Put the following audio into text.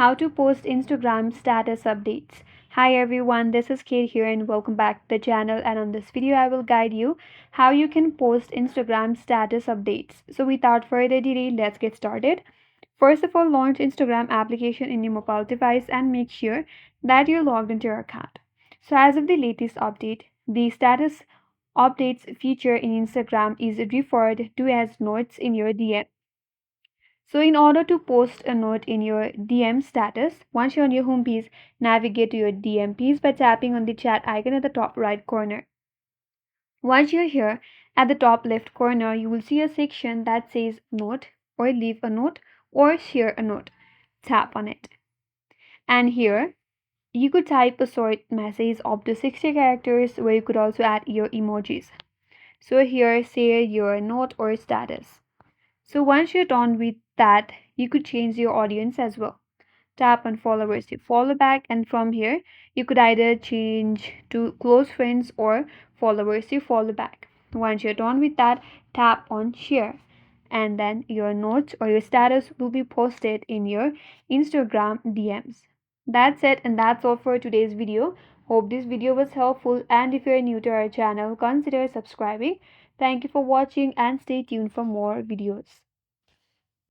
How to post Instagram status updates. Hi everyone, this is Kate here and welcome back to the channel, and on this video I will guide you how you can post Instagram status updates. So without further delay, let's get started. First of all, launch Instagram application in your mobile device and make sure that you're logged into your account. So as of the latest update, the status updates feature in Instagram is referred to as notes in your DM. So in order to post a note in your DM status, once you're on your home page, navigate to your DM page by tapping on the chat icon at the top right corner. Once you're here, at the top left corner, you will see a section that says note or leave a note or share a note. Tap on it. And here, you could type a short message up to 60 characters where you could also add your emojis. So here, share your note or status. So once you're done with that, you could change your audience as well. Tap on followers to follow back, and from here you could either change to close friends or followers to follow back. Once you're done with that, tap on share, and then your notes or your status will be posted in your Instagram DMs. That's it, and that's all for today's video. Hope this video was helpful, and if you're new to our channel, consider subscribing. Thank you for watching and stay tuned for more videos.